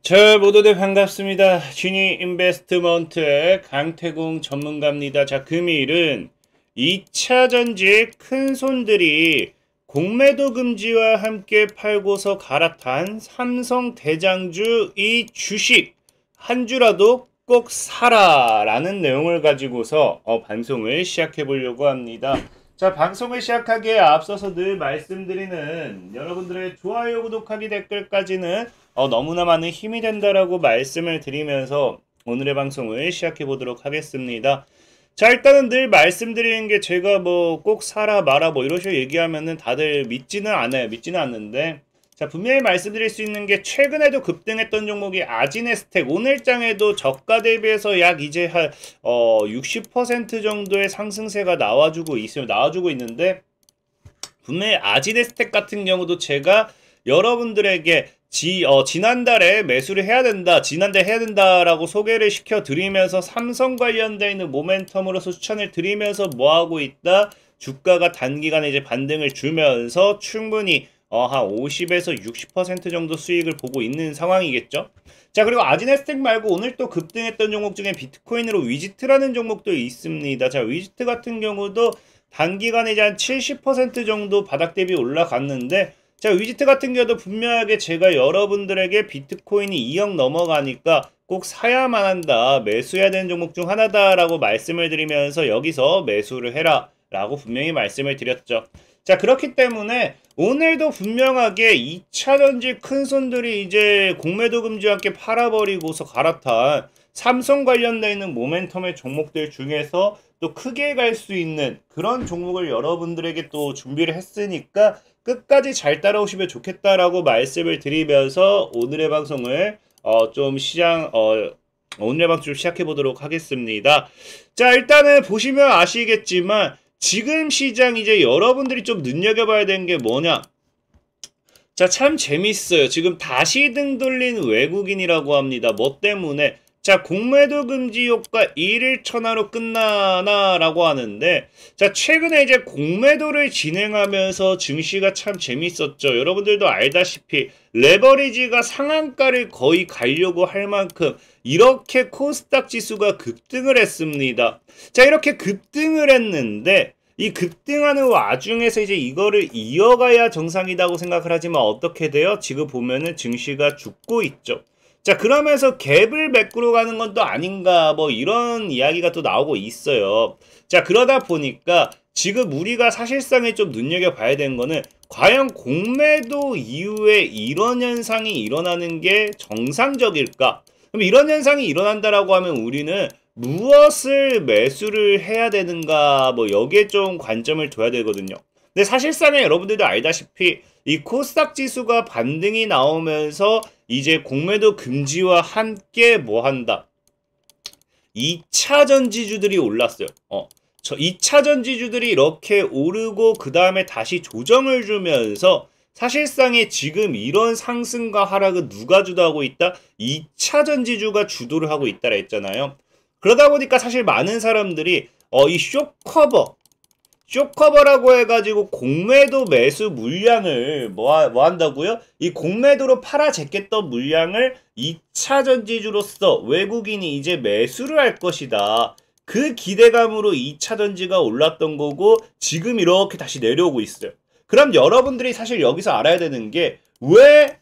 자, 모두들 반갑습니다. 지니 인베스트먼트의 강태공 전문가입니다. 자, 금일은 2차 전지 큰 손들이 공매도 금지와 함께 팔고서 갈아탄 삼성 대장주 이 주식 한 주라도 꼭 사라 라는 내용을 가지고서 방송을 시작해 보려고 합니다. 자, 방송을 시작하기에 앞서서 늘 말씀드리는 여러분들의 좋아요, 구독하기, 댓글까지는 너무나 많은 힘이 된다라고 말씀을 드리면서 오늘의 방송을 시작해 보도록 하겠습니다. 자, 일단은 늘 말씀드리는 게 제가 뭐 꼭 사라 마라 뭐 이런 식으로 얘기하면은 다들 믿지는 않아요. 믿지는 않는데, 자, 분명히 말씀드릴 수 있는 게 최근에도 급등했던 종목이 아지네스텍, 오늘장에도 저가 대비해서 약 이제 한 60% 정도의 상승세가 나와주고 있는데, 분명히 아지네스텍 같은 경우도 제가 여러분들에게 지난달에 매수를 해야 된다, 지난달에 해야 된다라고 소개를 시켜드리면서 삼성 관련되어 있는 모멘텀으로서 추천을 드리면서 뭐하고 있다? 주가가 단기간에 이제 반등을 주면서 충분히 한 50에서 60% 정도 수익을 보고 있는 상황이겠죠. 자, 그리고 아지네스텍 말고 오늘 또 급등했던 종목 중에 비트코인으로 위지트라는 종목도 있습니다. 자, 위지트 같은 경우도 단기간에 이제 한 70% 정도 바닥 대비 올라갔는데, 자, 위지트 같은 경우도 분명하게 제가 여러분들에게 비트코인이 2억 넘어가니까 꼭 사야만 한다, 매수해야 되는 종목 중 하나다라고 말씀을 드리면서 여기서 매수를 해라 라고 분명히 말씀을 드렸죠. 자, 그렇기 때문에 오늘도 분명하게 2차 전지 큰 손들이 이제 공매도 금지와 함께 팔아버리고서 갈아탄 삼성 관련되어 있는 모멘텀의 종목들 중에서 또 크게 갈 수 있는 그런 종목을 여러분들에게 또 준비를 했으니까 끝까지 잘 따라오시면 좋겠다라고 말씀을 드리면서 오늘의 방송을 오늘의 방송 좀 시작해 보도록 하겠습니다. 자, 일단은 보시면 아시겠지만 지금 시장 이제 여러분들이 좀 눈여겨봐야 되는 게 뭐냐? 자, 참 재밌어요. 지금 다시 등 돌린 외국인이라고 합니다. 뭐 때문에? 자, 공매도 금지 효과 1일 천하로 끝나나라고 하는데, 자, 최근에 이제 공매도를 진행하면서 증시가 참 재밌었죠. 여러분들도 알다시피 레버리지가 상한가를 거의 가려고 할 만큼 이렇게 코스닥 지수가 급등을 했습니다. 자, 이렇게 급등을 했는데 이 급등하는 와중에서 이제 이거를 이어가야 정상이라고 생각을 하지만 어떻게 돼요? 지금 보면은 증시가 죽고 있죠. 자, 그러면서 갭을 메꾸러 가는 건 또 아닌가 뭐 이런 이야기가 또 나오고 있어요. 자, 그러다 보니까 지금 우리가 사실상에 좀 눈여겨봐야 되는 거는 과연 공매도 이후에 이런 현상이 일어나는 게 정상적일까? 그럼 이런 현상이 일어난다라고 하면 우리는 무엇을 매수를 해야 되는가 뭐 여기에 좀 관점을 둬야 되거든요. 근데 사실상에 여러분들도 알다시피 이 코스닥 지수가 반등이 나오면서 이제 공매도 금지와 함께 뭐 한다? 2차 전지주들이 올랐어요. 저 2차 전지주들이 이렇게 오르고 그 다음에 다시 조정을 주면서 사실상에 지금 이런 상승과 하락은 누가 주도하고 있다? 2차 전지주가 주도를 하고 있다라 했잖아요. 그러다 보니까 사실 많은 사람들이 이 쇼커버라고 해가지고 공매도 매수 물량을 뭐 한다고요? 이 공매도로 팔아 제꼈던 물량을 2차 전지주로서 외국인이 이제 매수를 할 것이다. 그 기대감으로 2차 전지가 올랐던 거고 지금 이렇게 다시 내려오고 있어요. 그럼 여러분들이 사실 여기서 알아야 되는 게 왜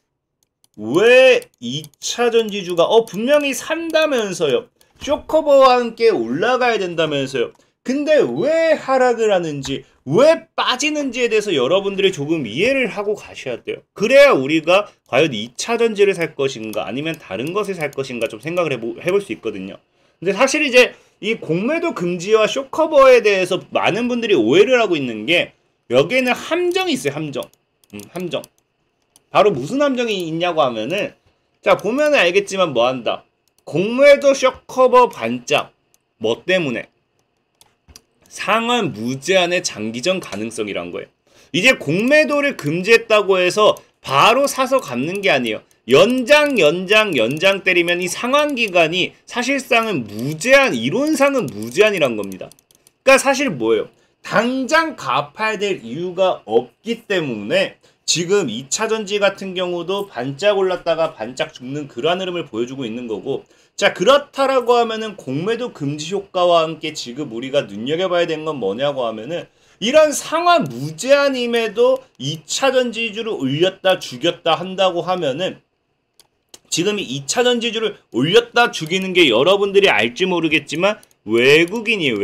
2차 전지주가 분명히 산다면서요. 쇼커버와 함께 올라가야 된다면서요. 근데 왜 하락을 하는지, 왜 빠지는지에 대해서 여러분들이 조금 이해를 하고 가셔야 돼요. 그래야 우리가 과연 2차 전지를 살 것인가 아니면 다른 것을 살 것인가 좀 생각을 해볼 수 있거든요. 근데 사실 이제 이 공매도 금지와 쇼커버에 대해서 많은 분들이 오해를 하고 있는 게 여기에는 함정이 있어요. 함정. 바로 무슨 함정이 있냐고 하면은, 자, 보면은 알겠지만 뭐 한다? 공매도 쇼커버 반짝. 뭐 때문에? 상한 무제한의 장기전 가능성이란 거예요. 이제 공매도를 금지했다고 해서 바로 사서 갚는 게 아니에요. 연장 때리면 이 상환 기간이 사실상은 이론상은 무제한이란 겁니다. 그러니까 사실 뭐예요? 당장 갚아야 될 이유가 없기 때문에 지금 2차전지 같은 경우도 반짝 올랐다가 반짝 죽는 그러한 흐름을 보여주고 있는 거고, 자, 그렇다라고 하면은 공매도 금지 효과와 함께 지금 우리가 눈여겨봐야 되는 건 뭐냐고 하면은 이런 상하 무제한임에도 2차전지주를 올렸다 죽였다 한다고 하면은 지금 이 2차전지주를 올렸다 죽이는 게 여러분들이 알지 모르겠지만 외국인이에요.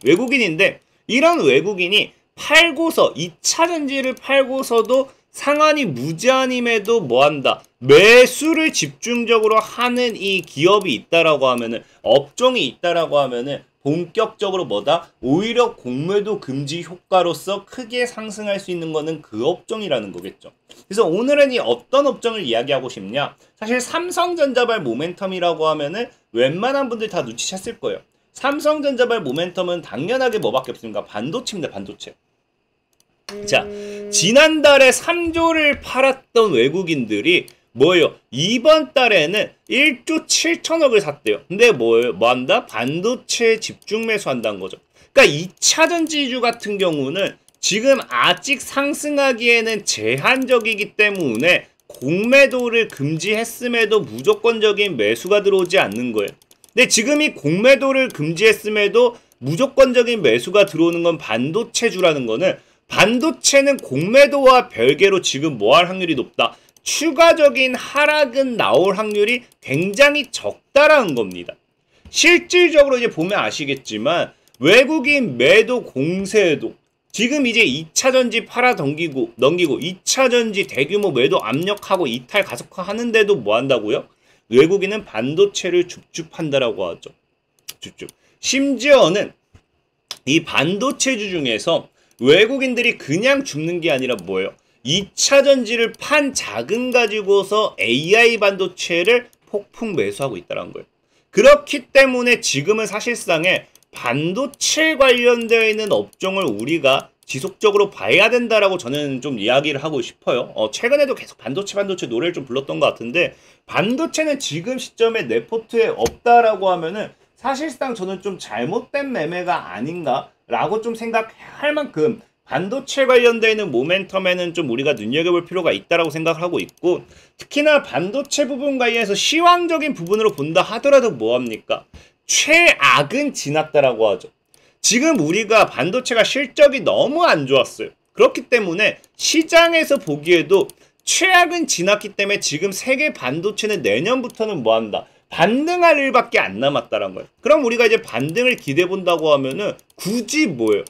외국인인데 이런 외국인이 팔고서 2차전지를 팔고서도 상한이 무제한임에도 뭐한다? 매수를 집중적으로 하는 이 기업이 있다라고 하면은, 업종이 있다라고 하면은 본격적으로 뭐다? 오히려 공매도 금지 효과로서 크게 상승할 수 있는 거는 그 업종이라는 거겠죠. 그래서 오늘은 이 어떤 업종을 이야기하고 싶냐? 사실 삼성전자발 모멘텀이라고 하면은 웬만한 분들 다 눈치챘을 거예요. 삼성전자발 모멘텀은 당연하게 뭐밖에 없습니까? 반도체입니다. 반도체. 자, 지난달에 3조를 팔았던 외국인들이 뭐예요? 이번 달에는 1조 7천억을 샀대요. 근데 뭐예요? 뭐한다? 반도체 집중 매수한다는 거죠. 그러니까 2차전지주 같은 경우는 지금 아직 상승하기에는 제한적이기 때문에 공매도를 금지했음에도 무조건적인 매수가 들어오지 않는 거예요. 근데 지금 이 공매도를 금지했음에도 무조건적인 매수가 들어오는 건 반도체주라는 거는, 반도체는 공매도와 별개로 지금 뭐 할 확률이 높다? 추가적인 하락은 나올 확률이 굉장히 적다라는 겁니다. 실질적으로 이제 보면 아시겠지만 외국인 매도 공세도 지금 이제 2차전지 팔아 넘기고 2차전지 대규모 매도 압력하고 이탈 가속화하는데도 뭐 한다고요? 외국인은 반도체를 줍줍한다라고 하죠. 줍줍. 심지어는 이 반도체주 중에서 외국인들이 그냥 줍는 게 아니라 뭐예요? 2차전지를 판 자금 가지고서 AI 반도체를 폭풍 매수하고 있다는 거예요. 그렇기 때문에 지금은 사실상에 반도체 관련되어 있는 업종을 우리가 지속적으로 봐야 된다라고 저는 좀 이야기를 하고 싶어요. 최근에도 계속 반도체 노래를 좀 불렀던 것 같은데, 반도체는 지금 시점에 내 포트에 없다라고 하면은 사실상 저는 좀 잘못된 매매가 아닌가라고 좀 생각할 만큼 반도체 관련되어 있는 모멘텀에는 좀 우리가 눈여겨볼 필요가 있다라고 생각을 하고 있고, 특히나 반도체 부분 관련해서 시황적인 부분으로 본다 하더라도 뭐합니까? 최악은 지났다라고 하죠. 지금 우리가 반도체가 실적이 너무 안 좋았어요. 그렇기 때문에 시장에서 보기에도 최악은 지났기 때문에 지금 세계 반도체는 내년부터는 뭐한다? 반등할 일밖에 안 남았다는 거예요. 그럼 우리가 이제 반등을 기대해 본다고 하면은 굳이 뭐예요?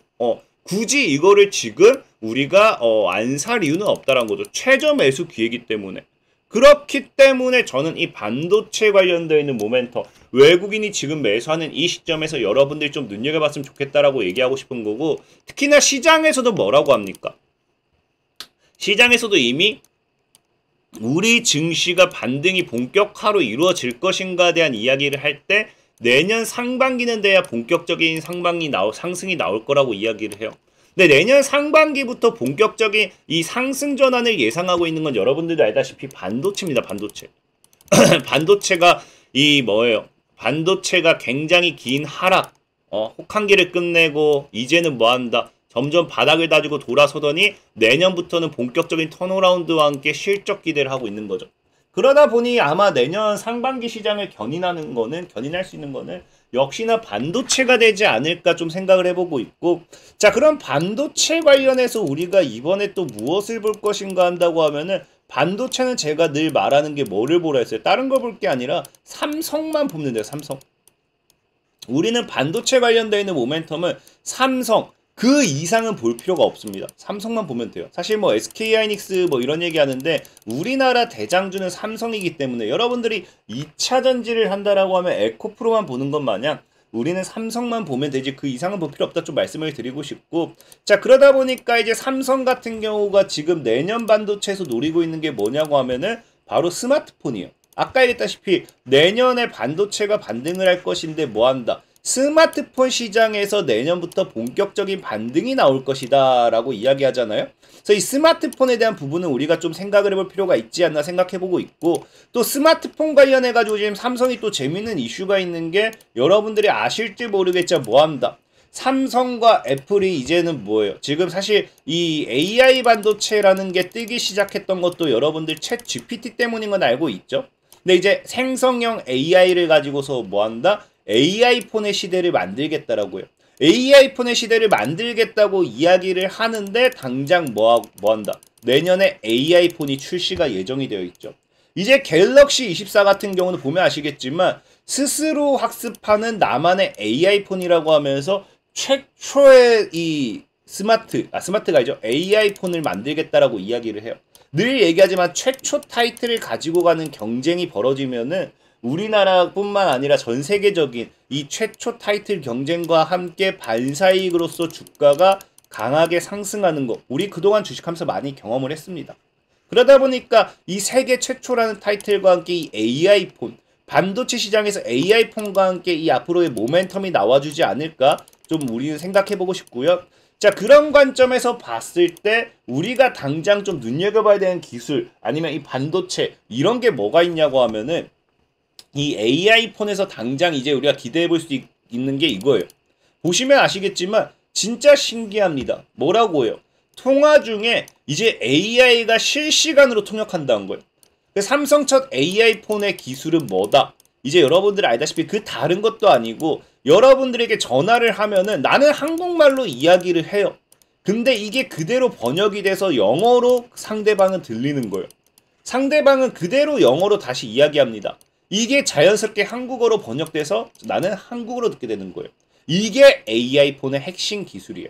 굳이 이거를 지금 우리가 안 살 이유는 없다는 거죠. 최저 매수 기회이기 때문에. 그렇기 때문에 저는 이 반도체 관련되어 있는 모멘텀, 외국인이 지금 매수하는 이 시점에서 여러분들이 좀 눈여겨봤으면 좋겠다라고 얘기하고 싶은 거고, 특히나 시장에서도 뭐라고 합니까? 시장에서도 이미 우리 증시가 반등이 본격화로 이루어질 것인가에 대한 이야기를 할 때 내년 상반기는 돼야 본격적인 상승이 나올 거라고 이야기를 해요. 근데 내년 상반기부터 본격적인 이 상승 전환을 예상하고 있는 건 여러분들도 알다시피 반도체입니다. 반도체. 반도체가 반도체가 굉장히 긴 하락, 혹한기를 끝내고 이제는 뭐한다? 점점 바닥을 다지고 돌아서더니 내년부터는 본격적인 턴어라운드와 함께 실적 기대를 하고 있는 거죠. 그러다 보니 아마 내년 상반기 시장을 견인할 수 있는 거는 역시나 반도체가 되지 않을까 좀 생각을 해보고 있고, 자, 그럼 반도체 관련해서 우리가 이번에 또 무엇을 볼 것인가 한다고 하면은, 반도체는 제가 늘 말하는 게 뭐를 보라 했어요? 다른 거 볼 게 아니라 삼성만 보면 돼요. 삼성. 우리는 반도체 관련되어 있는 모멘텀은 삼성, 그 이상은 볼 필요가 없습니다. 삼성만 보면 돼요. 사실 뭐 SK하이닉스 뭐 이런 얘기 하는데 우리나라 대장주는 삼성이기 때문에 여러분들이 2차 전지를 한다라고 하면 에코프로만 보는 것 마냥 우리는 삼성만 보면 되지 그 이상은 볼 필요 없다 좀 말씀을 드리고 싶고, 자, 그러다 보니까 이제 삼성 같은 경우가 지금 내년 반도체에서 노리고 있는 게 뭐냐고 하면은 바로 스마트폰이에요. 아까 얘기했다시피 내년에 반도체가 반등을 할 것인데 뭐한다? 스마트폰 시장에서 내년부터 본격적인 반등이 나올 것이다 라고 이야기하잖아요. 그래서 이 스마트폰에 대한 부분은 우리가 좀 생각을 해볼 필요가 있지 않나 생각해보고 있고, 또 스마트폰 관련해가지고 지금 삼성이 또 재밌는 이슈가 있는 게 여러분들이 아실지 모르겠지만 뭐합니다? 삼성과 애플이 이제는 뭐예요? 지금 사실 이 AI 반도체라는 게 뜨기 시작했던 것도 여러분들 챗 GPT 때문인 건 알고 있죠? 근데 이제 생성형 AI를 가지고서 뭐 한다? AI 폰의 시대를 만들겠다라고요. AI 폰의 시대를 만들겠다고 이야기를 하는데 당장 뭐 한다? 내년에 AI 폰이 출시가 예정이 되어 있죠. 이제 갤럭시 24 같은 경우는 보면 아시겠지만 스스로 학습하는 나만의 AI 폰이라고 하면서 최초의 이 스마트가 아니죠. AI 폰을 만들겠다라고 이야기를 해요. 늘 얘기하지만 최초 타이틀을 가지고 가는 경쟁이 벌어지면은 우리나라뿐만 아니라 전 세계적인 이 최초 타이틀 경쟁과 함께 반사이익으로서 주가가 강하게 상승하는 거 우리 그동안 주식하면서 많이 경험을 했습니다. 그러다 보니까 이 세계 최초라는 타이틀과 함께 이 AI 폰, 반도체 시장에서 AI 폰과 함께 이 앞으로의 모멘텀이 나와주지 않을까 좀 우리는 생각해보고 싶고요. 자, 그런 관점에서 봤을 때 우리가 당장 좀 눈여겨봐야 되는 기술 아니면 이 반도체 이런 게 뭐가 있냐고 하면은 이 AI 폰에서 당장 이제 우리가 기대해볼 수 있는 게 이거예요. 보시면 아시겠지만 진짜 신기합니다. 뭐라고요? 통화 중에 이제 AI가 실시간으로 통역한다는 거예요. 삼성 첫 AI 폰의 기술은 뭐다? 이제 여러분들 알다시피 그 다른 것도 아니고 여러분들에게 전화를 하면은 나는 한국말로 이야기를 해요. 근데 이게 그대로 번역이 돼서 영어로 상대방은 들리는 거예요. 상대방은 그대로 영어로 다시 이야기합니다. 이게 자연스럽게 한국어로 번역돼서 나는 한국어로 듣게 되는 거예요. 이게 AI 폰의 핵심 기술이에요.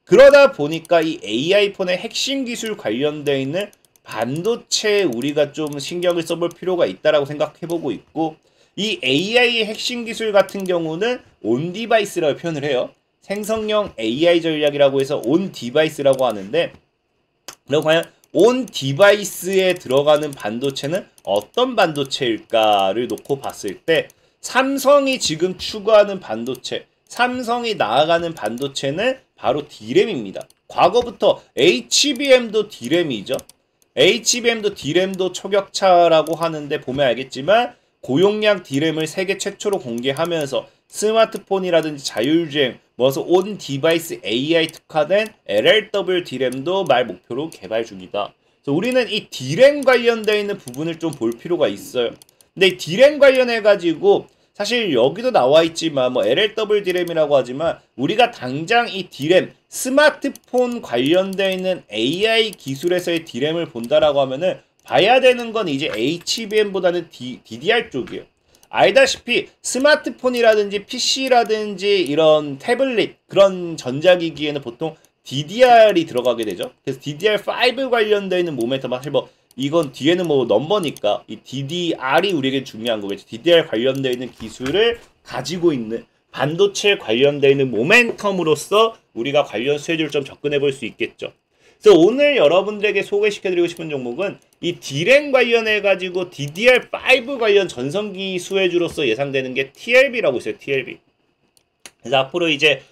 그러다 보니까 이 AI 폰의 핵심 기술 관련되어 있는 반도체에 우리가 좀 신경을 써볼 필요가 있다라고 생각해보고 있고 이 AI의 핵심 기술 같은 경우는 온 디바이스라고 표현을 해요. 생성형 AI 전략이라고 해서 온 디바이스라고 하는데 그럼 과연 온 디바이스에 들어가는 반도체는 어떤 반도체일까를 놓고 봤을 때 삼성이 지금 추구하는 반도체, 삼성이 나아가는 반도체는 바로 D램입니다. 과거부터 HBM도 D램이죠. HBM도 D램도 초격차라고 하는데 보면 알겠지만 고용량 D램을 세계 최초로 공개하면서 스마트폰이라든지 자율주행, 온 디바이스 AI 특화된 LLW D램도 말 목표로 개발 중이다. 그래서 우리는 이 D램 관련되어 있는 부분을 좀 볼 필요가 있어요. 근데 이 D램 관련해가지고 사실 여기도 나와 있지만 LLW D램이라고 하지만 우리가 당장 이 D램 스마트폰 관련되어 있는 AI 기술에서의 D램을 본다라고 하면은 봐야 되는 건 이제 HBM보다는 DDR 쪽이에요. 알다시피 스마트폰이라든지 PC라든지 이런 태블릿 그런 전자기기에는 보통 DDR이 들어가게 되죠. 그래서 DDR5 관련되어 있는 모멘텀 사실 이건 뒤에는 넘버니까 이 DDR이 우리에게 중요한 거겠죠. DDR 관련되어 있는 기술을 가지고 있는 반도체 관련되어 있는 모멘텀으로서 우리가 관련 수혜주를 좀 접근해 볼 수 있겠죠. 그래서 오늘 여러분들에게 소개시켜드리고 싶은 종목은 이 D램 관련해가지고 DDR5 관련 전성기 수혜주로서 예상되는 게 TLB라고 있어요. TLB. 그래서 앞으로 이제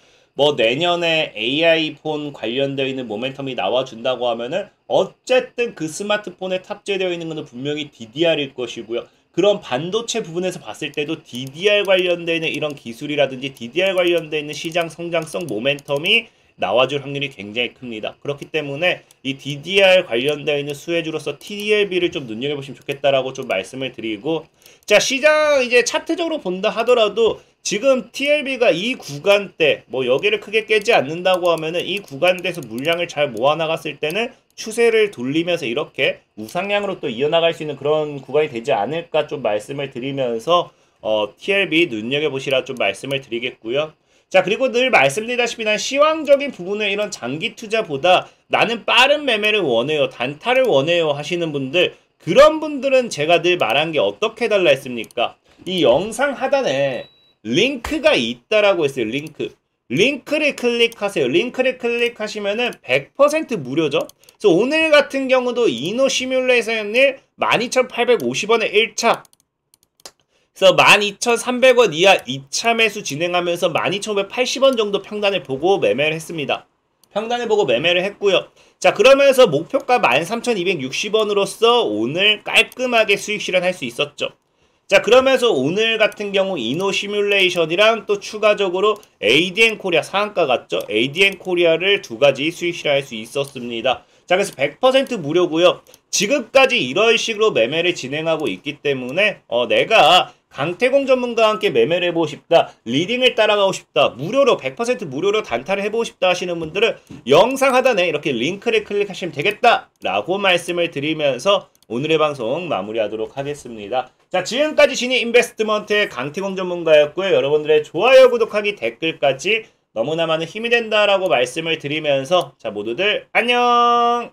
내년에 AI 폰 관련되어 있는 모멘텀이 나와준다고 하면은 어쨌든 그 스마트폰에 탑재되어 있는 것은 분명히 DDR일 것이고요. 그런 반도체 부분에서 봤을 때도 DDR 관련되어 있는 이런 기술이라든지 DDR 관련되어 있는 시장 성장성 모멘텀이 나와줄 확률이 굉장히 큽니다. 그렇기 때문에 이 DDR 관련되어 있는 수혜주로서 TLB를 좀 눈여겨보시면 좋겠다라고 좀 말씀을 드리고 자 시장 이제 차트적으로 본다 하더라도 지금 TLB가 이 구간대 여기를 크게 깨지 않는다고 하면은 이 구간대에서 물량을 잘 모아나갔을 때는 추세를 돌리면서 이렇게 우상향으로 또 이어나갈 수 있는 그런 구간이 되지 않을까 좀 말씀을 드리면서 TLB 눈여겨보시라 좀 말씀을 드리겠고요. 자 그리고 늘 말씀드리다시피 난 시황적인 부분의 이런 장기 투자보다 나는 빠른 매매를 원해요. 단타를 원해요 하시는 분들 그런 분들은 제가 늘 말한 게 어떻게 달라 했습니까? 이 영상 하단에 링크가 있다라고 했어요. 링크를 클릭하세요. 링크를 클릭하시면은 100% 무료죠. 그래서 오늘 같은 경우도 이노 시뮬레이션일 12,850원에 1차 그래서 12,300원 이하 2차 매수 진행하면서 12,580원 정도 평단을 보고 매매를 했습니다. 평단을 보고 매매를 했고요. 자 그러면서 목표가 13,260원으로서 오늘 깔끔하게 수익 실현할 수 있었죠. 자, 그러면서 오늘 같은 경우 이노 시뮬레이션이랑 또 추가적으로 ADN 코리아 상한가 같죠? ADN 코리아를 두 가지 수익 실현할 수 있었습니다. 자, 그래서 100% 무료고요. 지금까지 이런 식으로 매매를 진행하고 있기 때문에 내가 강태공 전문가와 함께 매매를 해보고 싶다, 리딩을 따라가고 싶다, 무료로 100% 무료로 단타를 해보고 싶다 하시는 분들은 영상 하단에 이렇게 링크를 클릭하시면 되겠다 라고 말씀을 드리면서 오늘의 방송 마무리하도록 하겠습니다. 자, 지금까지 지니 인베스트먼트의 강태공 전문가였고요. 여러분들의 좋아요, 구독하기, 댓글까지 너무나 많은 힘이 된다라고 말씀을 드리면서 자, 모두들 안녕.